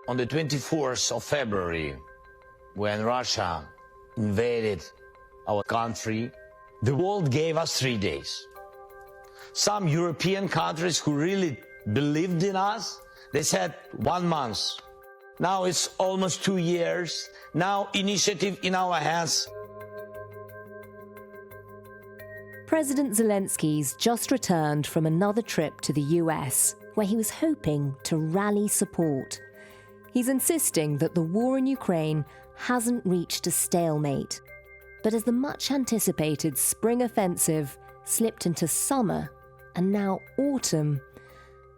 On the 24th of February, when Russia invaded our country, the world gave us 3 days. Some European countries who really believed in us, they said 1 month. Now it's almost 2 years. Now initiative in our hands. President Zelensky's just returned from another trip to the US, where he was hoping to rally support. He's insisting that the war in Ukraine hasn't reached a stalemate. But as the much-anticipated spring offensive slipped into summer and now autumn,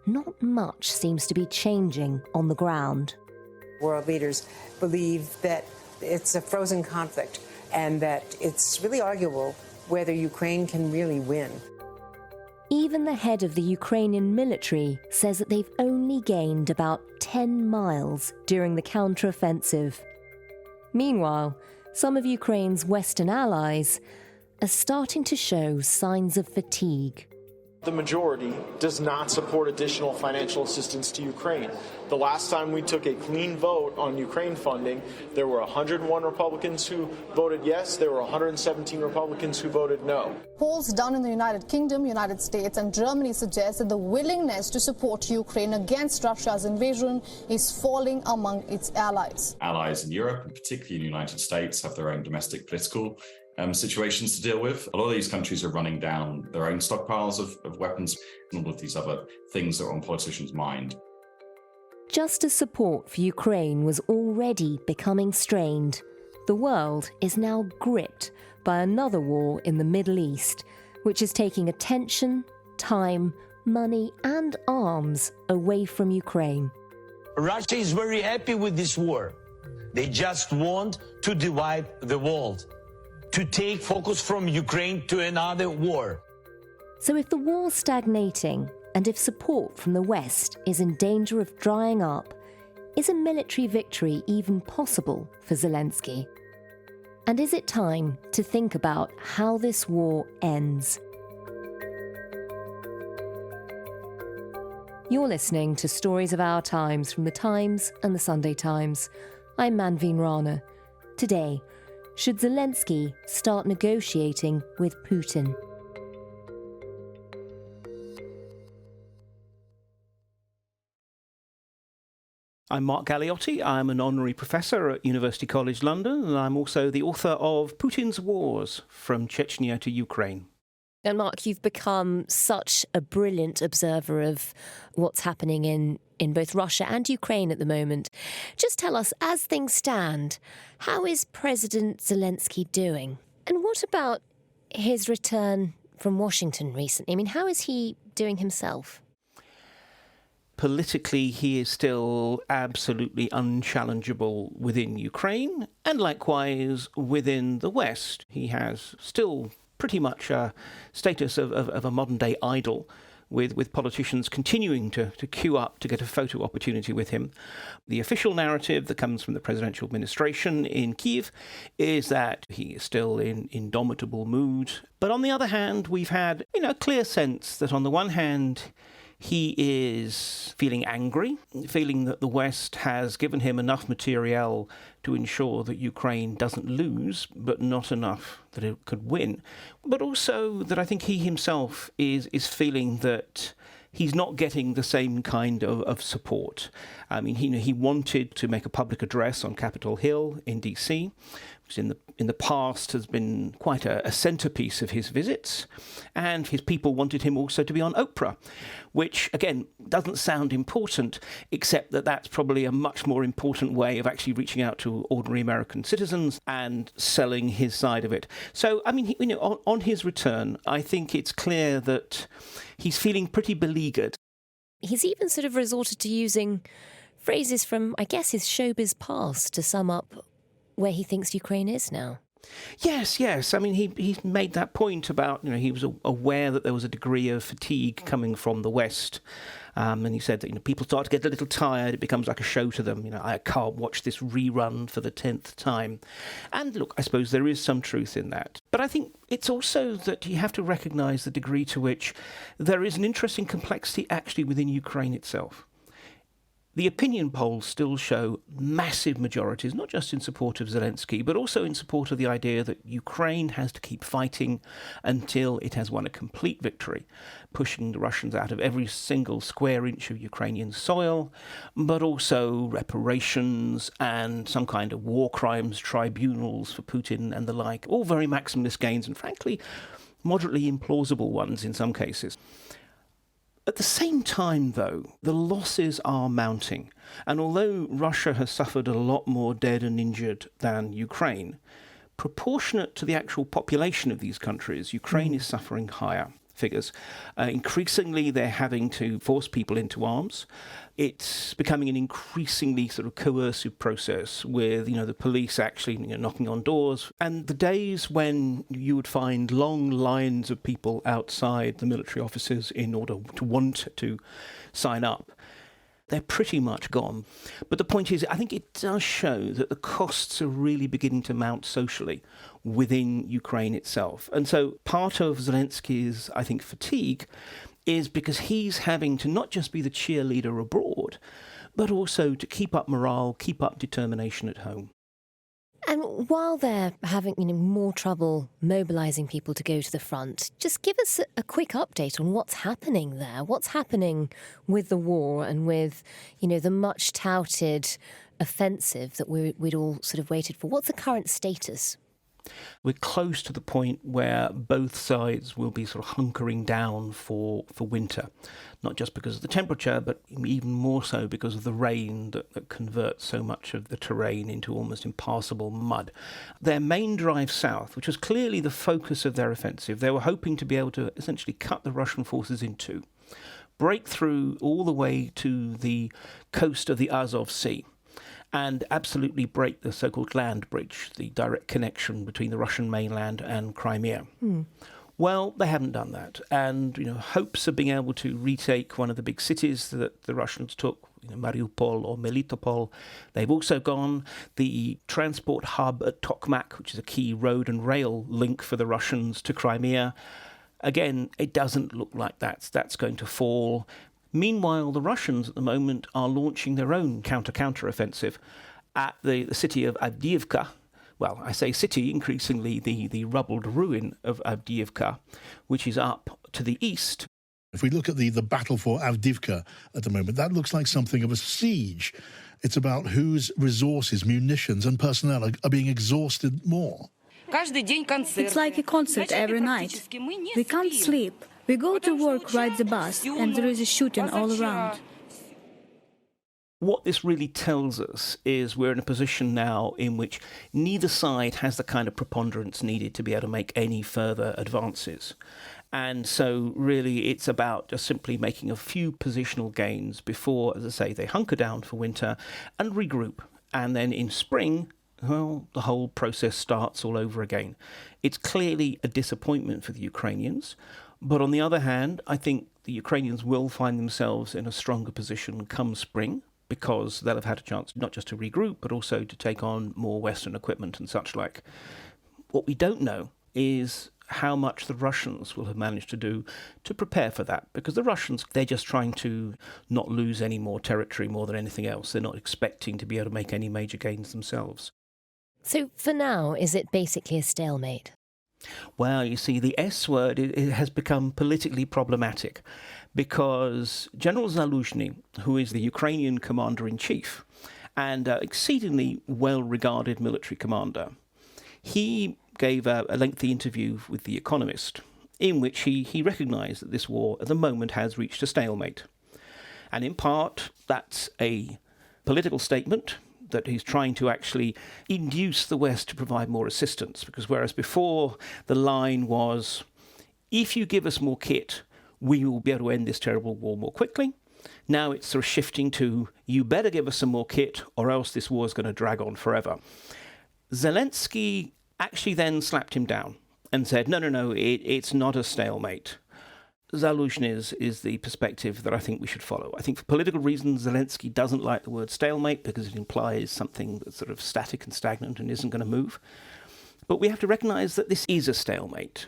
not much seems to be changing on the ground. World leaders believe that it's a frozen conflict and that it's really arguable whether Ukraine can really win. Even the head of the Ukrainian military says that they've only gained about 10 miles during the counteroffensive. Meanwhile, some of Ukraine's Western allies are starting to show signs of fatigue. The majority does not support additional financial assistance to Ukraine. The last time we took a clean vote on Ukraine funding, there were 101 Republicans who voted yes, there were 117 Republicans who voted no. Polls done in the United Kingdom, United States and Germany suggest that the willingness to support Ukraine against Russia's invasion is falling among its allies. Allies in Europe, and particularly in the United States, have their own domestic political situations to deal with. A lot of these countries are running down their own stockpiles of weapons and all of these other things that are on politicians' mind. Just as support for Ukraine was already becoming strained, the world is now gripped by another war in the Middle East, which is taking attention, time, money and arms away from Ukraine. Russia is very happy with this war. They just want to divide the world, to take focus from Ukraine to another war. So if the war's stagnating, and if support from the West is in danger of drying up, is a military victory even possible for Zelensky? And is it time to think about how this war ends? You're listening to Stories of Our Times from The Times and The Sunday Times. I'm Manveen Rana. Today, should Zelensky start negotiating with Putin? I'm Mark Galliotti. I'm an honorary professor at University College London, and I'm also the author of Putin's Wars, From Chechnya to Ukraine. And Mark, you've become such a brilliant observer of what's happening in both Russia and Ukraine at the moment. Just tell us, as things stand, how is President Zelensky doing? And what about his return from Washington recently? I mean, how is he doing himself? Politically, he is still absolutely unchallengeable within Ukraine, and likewise within the West. He has still pretty much a status of a modern-day idol, with politicians continuing to queue up to get a photo opportunity with him. The official narrative that comes from the presidential administration in Kyiv is that he is still in indomitable mood. But on the other hand, we've had a clear sense that on the one hand, he is feeling angry, feeling that the West has given him enough material to ensure that Ukraine doesn't lose, but not enough that it could win. But also that I think he himself is feeling that he's not getting the same kind of support. I mean, he wanted to make a public address on Capitol Hill in D.C., which in the past has been quite a centrepiece of his visits, and his people wanted him also to be on Oprah, which, again, doesn't sound important, except that that's probably a much more important way of actually reaching out to ordinary American citizens and selling his side of it. So, I mean, on his return, I think it's clear that he's feeling pretty beleaguered. He's even sort of resorted to using phrases from, I guess, his showbiz past to sum up where he thinks Ukraine is now. Yes. I mean, he made that point about, he was aware that there was a degree of fatigue coming from the West. And he said that, people start to get a little tired. It becomes like a show to them. I can't watch this rerun for the 10th time. And look, I suppose there is some truth in that. But I think it's also that you have to recognise the degree to which there is an interesting complexity actually within Ukraine itself. The opinion polls still show massive majorities, not just in support of Zelensky, but also in support of the idea that Ukraine has to keep fighting until it has won a complete victory, pushing the Russians out of every single square inch of Ukrainian soil, but also reparations and some kind of war crimes tribunals for Putin and the like, all very maximalist gains and, frankly, moderately implausible ones in some cases. At the same time, though, the losses are mounting. And although Russia has suffered a lot more dead and injured than Ukraine, proportionate to the actual population of these countries, Ukraine is suffering higher figures. Increasingly, they're having to force people into arms. It's becoming an increasingly sort of coercive process with, the police actually knocking on doors. And the days when you would find long lines of people outside the military offices in order to want to sign up, they're pretty much gone. But the point is, I think it does show that the costs are really beginning to mount socially within Ukraine itself. And so part of Zelensky's, I think, fatigue is because he's having to not just be the cheerleader abroad, but also to keep up morale, keep up determination at home. And while they're having more trouble mobilising people to go to the front, just give us a quick update on what's happening there. What's happening with the war and with, the much touted offensive that we'd all sort of waited for? What's the current status? We're close to the point where both sides will be sort of hunkering down for winter, not just because of the temperature, but even more so because of the rain that converts so much of the terrain into almost impassable mud. Their main drive south, which was clearly the focus of their offensive, they were hoping to be able to essentially cut the Russian forces in two, break through all the way to the coast of the Azov Sea, and absolutely break the so-called land bridge, the direct connection between the Russian mainland and Crimea. Well, they haven't done that. And, hopes of being able to retake one of the big cities that the Russians took, Mariupol or Melitopol, they've also gone. The transport hub at Tokmak, which is a key road and rail link for the Russians to Crimea, again, it doesn't look like that's going to fall. Meanwhile, the Russians at the moment are launching their own counter-offensive at the city of Avdiivka. Well, I say city, increasingly the rubbled ruin of Avdiivka, which is up to the east. If we look at the battle for Avdiivka at the moment, that looks like something of a siege. It's about whose resources, munitions and personnel are being exhausted more. It's like a concert every night. We can't sleep. We go to work, ride the bus, and there is a shooting all around. What this really tells us is we're in a position now in which neither side has the kind of preponderance needed to be able to make any further advances. And so really it's about just simply making a few positional gains before, as I say, they hunker down for winter and regroup. And then in spring, well, the whole process starts all over again. It's clearly a disappointment for the Ukrainians. But on the other hand, I think the Ukrainians will find themselves in a stronger position come spring, because they'll have had a chance not just to regroup, but also to take on more Western equipment and such like. What we don't know is how much the Russians will have managed to do to prepare for that, because the Russians, they're just trying to not lose any more territory more than anything else. They're not expecting to be able to make any major gains themselves. So for now, is it basically a stalemate? Well, you see, the S word it has become politically problematic because General Zaluzhny, who is the Ukrainian commander-in-chief and exceedingly well-regarded military commander, he gave a lengthy interview with The Economist in which he recognised that this war at the moment has reached a stalemate. And in part, that's a political statement that he's trying to actually induce the West to provide more assistance, because whereas before the line was, if you give us more kit, we will be able to end this terrible war more quickly. Now it's sort of shifting to, you better give us some more kit or else this war is going to drag on forever. Zelensky actually then slapped him down and said, no, it's not a stalemate. Zaluzhny's is the perspective that I think we should follow. I think for political reasons, Zelensky doesn't like the word stalemate because it implies something that's sort of static and stagnant and isn't going to move. But we have to recognise that this is a stalemate.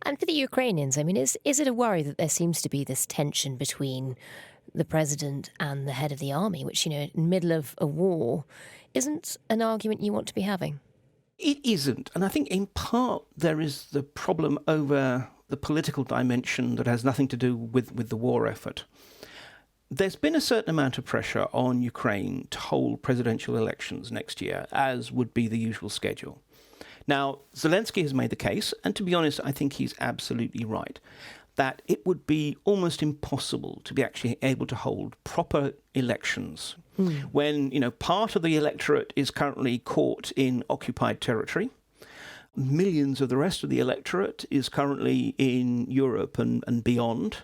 And for the Ukrainians, I mean, is it a worry that there seems to be this tension between the president and the head of the army, which, in the middle of a war, isn't an argument you want to be having. It isn't. And I think in part there is the problem over the political dimension that has nothing to do with the war effort. There's been a certain amount of pressure on Ukraine to hold presidential elections next year, as would be the usual schedule. Now, Zelensky has made the case, and to be honest, I think he's absolutely right, that it would be almost impossible to be actually able to hold proper elections when, part of the electorate is currently caught in occupied territory. Millions of the rest of the electorate is currently in Europe and beyond.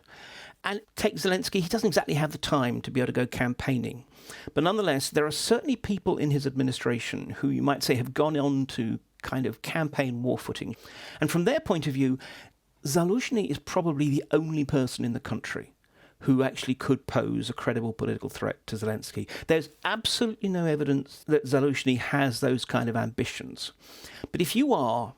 And take Zelensky, he doesn't exactly have the time to be able to go campaigning. But nonetheless, there are certainly people in his administration who you might say have gone on to kind of campaign war footing. And from their point of view, Zelensky is probably the only person in the country who actually could pose a credible political threat to Zelensky. There's absolutely no evidence that Zelensky has those kind of ambitions. But if you are,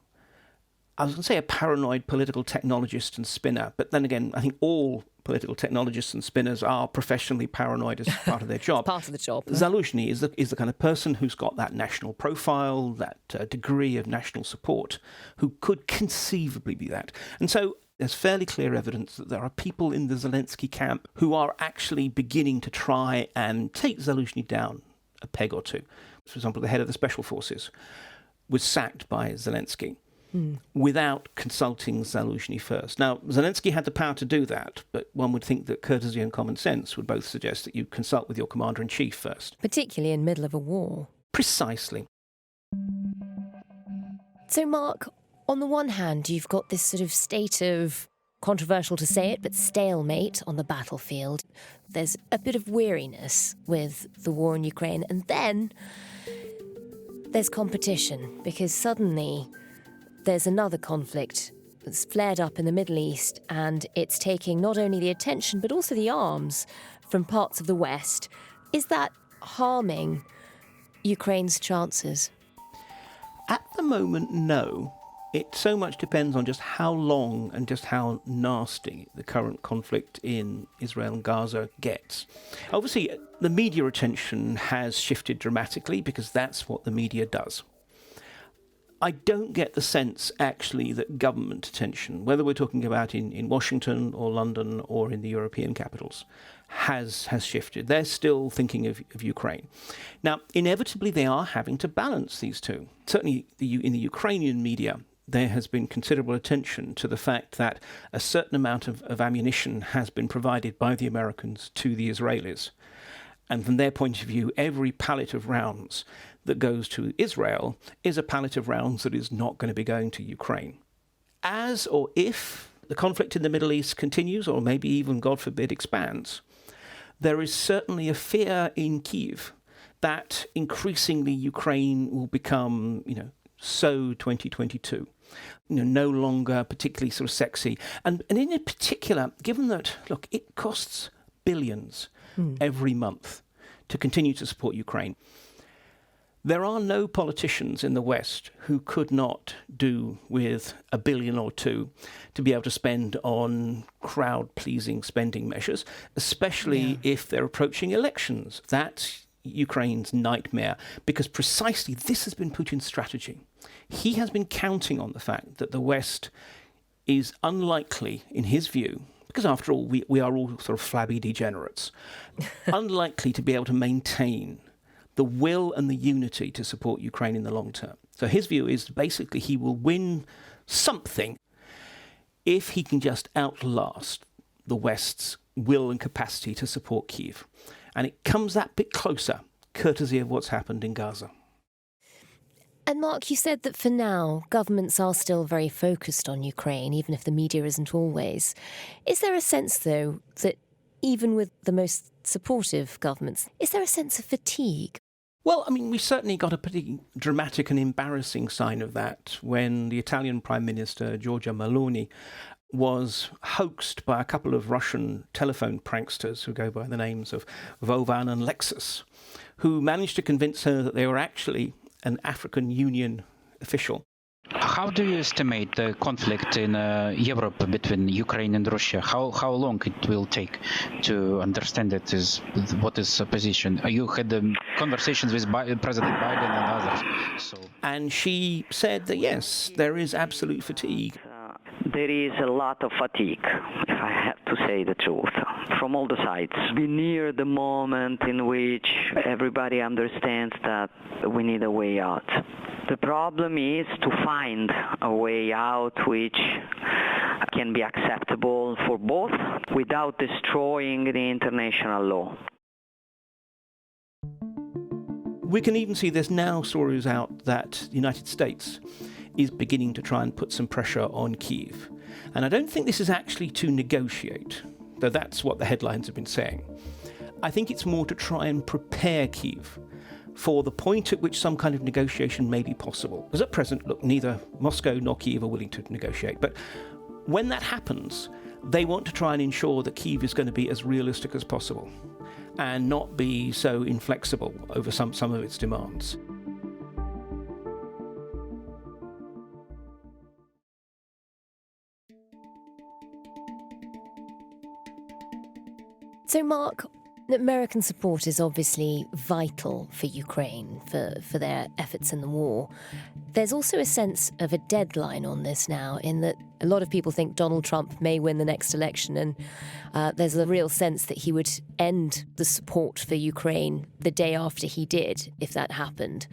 I was going to say, a paranoid political technologist and spinner, but then again, I think all political technologists and spinners are professionally paranoid as part of their job. Part of the job. Zelensky is the kind of person who's got that national profile, that degree of national support, who could conceivably be that. And so there's fairly clear evidence that there are people in the Zelensky camp who are actually beginning to try and take Zelensky down a peg or two. For example, the head of the Special Forces was sacked by Zelensky without consulting Zelensky first. Now, Zelensky had the power to do that, but one would think that courtesy and common sense would both suggest that you consult with your commander-in-chief first. Particularly in the middle of a war. Precisely. So, Mark, on the one hand, you've got this sort of state of, controversial to say it, but stalemate on the battlefield. There's a bit of weariness with the war in Ukraine. And then there's competition, because suddenly there's another conflict that's flared up in the Middle East, and it's taking not only the attention but also the arms from parts of the West. Is that harming Ukraine's chances? At the moment, no. It so much depends on just how long and just how nasty the current conflict in Israel and Gaza gets. Obviously, the media attention has shifted dramatically because that's what the media does. I don't get the sense, actually, that government attention, whether we're talking about in Washington or London or in the European capitals, has shifted. They're still thinking of Ukraine. Now, inevitably, they are having to balance these two. Certainly, in the Ukrainian media, there has been considerable attention to the fact that a certain amount of ammunition has been provided by the Americans to the Israelis. And from their point of view, every pallet of rounds that goes to Israel is a pallet of rounds that is not going to be going to Ukraine. As or if the conflict in the Middle East continues, or maybe even, God forbid, expands, there is certainly a fear in Kyiv that increasingly Ukraine will become, so 2022. No longer particularly sort of sexy. And in particular, given that, look, it costs billions every month to continue to support Ukraine. There are no politicians in the West who could not do with $1 billion or $2 billion to be able to spend on crowd-pleasing spending measures, especially if they're approaching elections. That's Ukraine's nightmare, because precisely this has been Putin's strategy. He has been counting on the fact that the West is unlikely, in his view, because after all, we are all sort of flabby degenerates, unlikely to be able to maintain the will and the unity to support Ukraine in the long term. So his view is basically he will win something if he can just outlast the West's will and capacity to support Kyiv. And it comes that bit closer, courtesy of what's happened in Gaza. And Mark, you said that for now, governments are still very focused on Ukraine, even if the media isn't always. Is there a sense, though, that even with the most supportive governments, is there a sense of fatigue? Well, we certainly got a pretty dramatic and embarrassing sign of that when the Italian Prime Minister, Giorgia Meloni, was hoaxed by a couple of Russian telephone pranksters who go by the names of Vovan and Lexus, who managed to convince her that they were actually an African Union official. How do you estimate the conflict in Europe between Ukraine and Russia? How long it will take to understand it? What is the position? You had conversations with President Biden and others. And she said that yes, there is absolute fatigue. There is a lot of fatigue, if I have to say the truth, from all the sides. We're near the moment in which everybody understands that we need a way out. The problem is to find a way out which can be acceptable for both without destroying the international law. We can even see there's now stories out that the United States is beginning to try and put some pressure on Kyiv. And I don't think this is actually to negotiate, though that's what the headlines have been saying. I think it's more to try and prepare Kyiv for the point at which some kind of negotiation may be possible. Because at present, look, neither Moscow nor Kyiv are willing to negotiate. But when that happens, they want to try and ensure that Kyiv is going to be as realistic as possible and not be so inflexible over some of its demands. So, Mark, American support is obviously vital for Ukraine, for their efforts in the war. There's also a sense of a deadline on this now, in that a lot of people think Donald Trump may win the next election, and there's a real sense that he would end the support for Ukraine the day after he did, if that happened.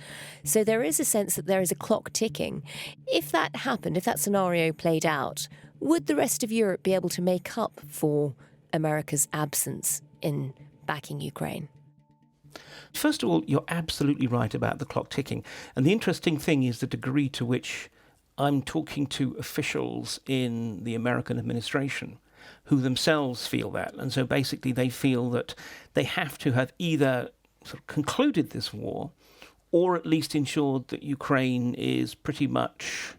So there is a sense that there is a clock ticking. If that happened, if that scenario played out, would the rest of Europe be able to make up for America's absence in backing Ukraine? First of all, you're absolutely right about the clock ticking. And the interesting thing is the degree to which I'm talking to officials in the American administration who themselves feel that. And so basically they feel that they have to have either sort of concluded this war or at least ensured that Ukraine is pretty much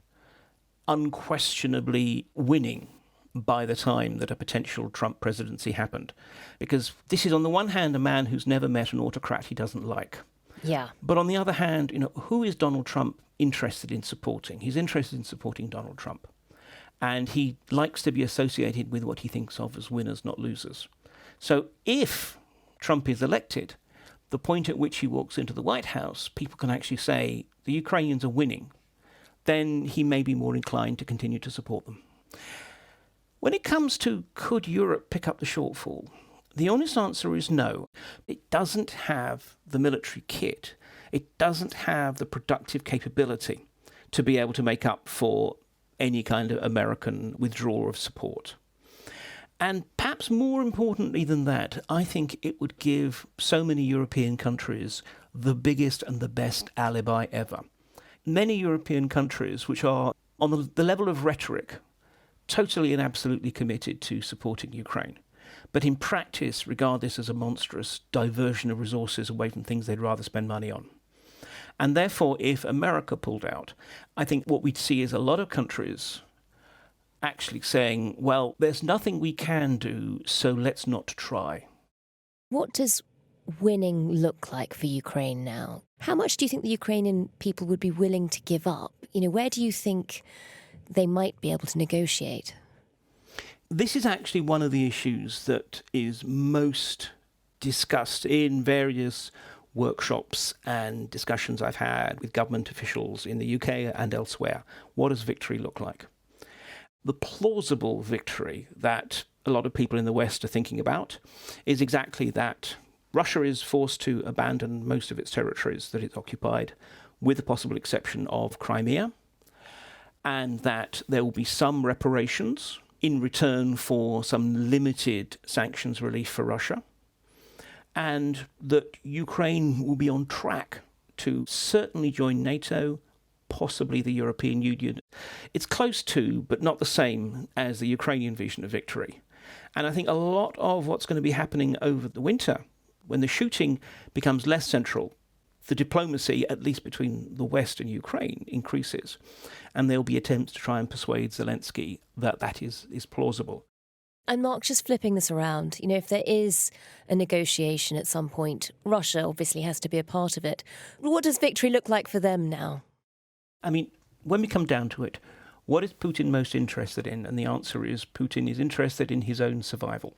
unquestionably winning by the time that a potential Trump presidency happened. Because this is, on the one hand, a man who's never met an autocrat he doesn't like. Yeah. But on the other hand, who is Donald Trump interested in supporting? He's interested in supporting Donald Trump. And he likes to be associated with what he thinks of as winners, not losers. So if Trump is elected, the point at which he walks into the White House, people can actually say the Ukrainians are winning, then he may be more inclined to continue to support them. When it comes to could Europe pick up the shortfall, the honest answer is no. It doesn't have the military kit. It doesn't have the productive capability to be able to make up for any kind of American withdrawal of support. And perhaps more importantly than that, I think it would give so many European countries the biggest and the best alibi ever. Many European countries which are on the level of rhetoric totally and absolutely committed to supporting Ukraine, but in practice regard this as a monstrous diversion of resources away from things they'd rather spend money on. And therefore, if America pulled out, I think what we'd see is a lot of countries actually saying, well, there's nothing we can do, so let's not try. What does winning look like for Ukraine now? How much do you think the Ukrainian people would be willing to give up? Where do you think they might be able to negotiate? This is actually one of the issues that is most discussed in various workshops and discussions I've had with government officials in the UK and elsewhere. What does victory look like? The plausible victory that a lot of people in the West are thinking about is exactly that. Russia is forced to abandon most of its territories that it's occupied, with the possible exception of Crimea, and that there will be some reparations in return for some limited sanctions relief for Russia, and that Ukraine will be on track to certainly join NATO, possibly the European Union. It's close to, but not the same as the Ukrainian vision of victory. And I think a lot of what's going to be happening over the winter, when the shooting becomes less central, the diplomacy, at least between the West and Ukraine, increases. And there'll be attempts to try and persuade Zelensky that that is plausible. And Mark, just flipping this around, if there is a negotiation at some point, Russia obviously has to be a part of it. What does victory look like for them now? I mean, when we come down to it, what is Putin most interested in? And the answer is Putin is interested in his own survival.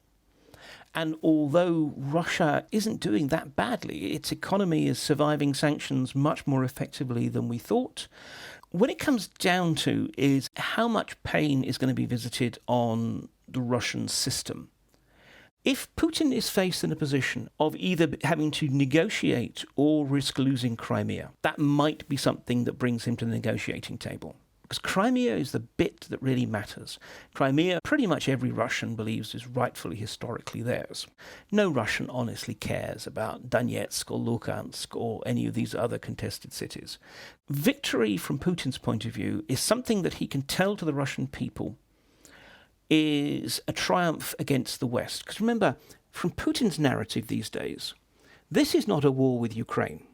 And although Russia isn't doing that badly, its economy is surviving sanctions much more effectively than we thought. What it comes down to is how much pain is going to be visited on the Russian system. If Putin is faced in a position of either having to negotiate or risk losing Crimea, that might be something that brings him to the negotiating table. Because Crimea is the bit that really matters. Crimea, pretty much every Russian believes is rightfully historically theirs. No Russian honestly cares about Donetsk or Luhansk or any of these other contested cities. Victory, from Putin's point of view, is something that he can tell to the Russian people is a triumph against the West. Because remember, from Putin's narrative these days, this is not a war with Ukraine.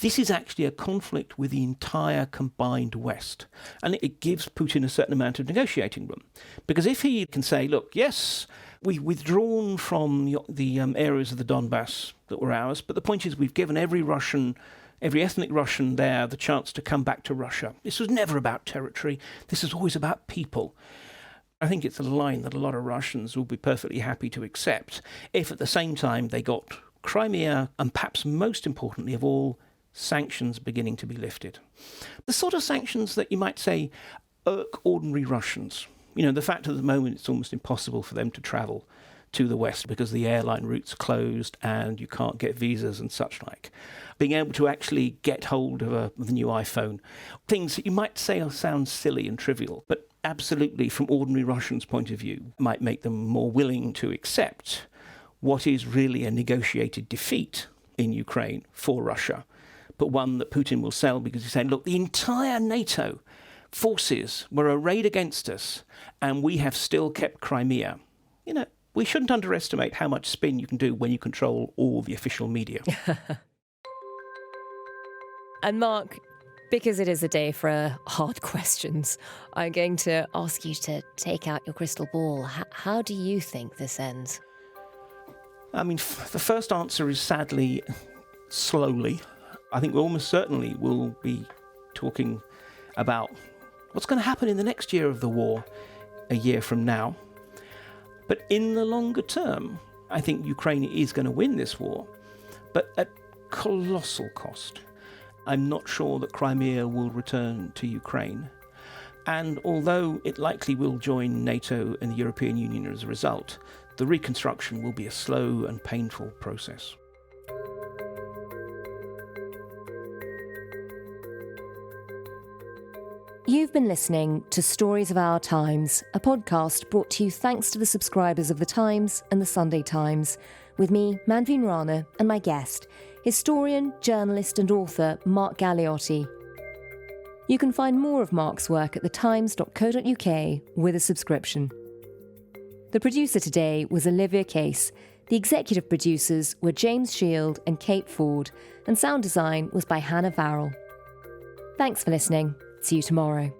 This is actually a conflict with the entire combined West. And it gives Putin a certain amount of negotiating room. Because if he can say, look, yes, we've withdrawn from the areas of the Donbass that were ours, but the point is we've given every ethnic Russian there the chance to come back to Russia. This was never about territory. This is always about people. I think it's a line that a lot of Russians will be perfectly happy to accept if at the same time they got Crimea, and perhaps most importantly of all, sanctions beginning to be lifted. The sort of sanctions that you might say irk ordinary Russians. You know, the fact that at the moment it's almost impossible for them to travel to the West because the airline routes are closed and you can't get visas and such like. Being able to actually get hold of the new iPhone. Things that you might say sound silly and trivial, but absolutely from ordinary Russians' point of view might make them more willing to accept what is really a negotiated defeat in Ukraine for Russia, but one that Putin will sell because he's saying, look, the entire NATO forces were arrayed against us and we have still kept Crimea. You know, we shouldn't underestimate how much spin you can do when you control all the official media. And Mark, because it is a day for hard questions, I'm going to ask you to take out your crystal ball. How do you think this ends? I mean, the first answer is sadly slowly. I think we almost certainly will be talking about what's going to happen in the next year of the war, a year from now. But in the longer term, I think Ukraine is going to win this war, but at colossal cost. I'm not sure that Crimea will return to Ukraine. And although it likely will join NATO and the European Union as a result, the reconstruction will be a slow and painful process. You've been listening to Stories of Our Times, a podcast brought to you thanks to the subscribers of The Times and The Sunday Times, with me, Manveen Rana, and my guest, historian, journalist and author Mark Galeotti. You can find more of Mark's work at thetimes.co.uk with a subscription. The producer today was Olivia Case. The executive producers were James Shield and Kate Ford, and sound design was by Hannah Farrell. Thanks for listening. See you tomorrow.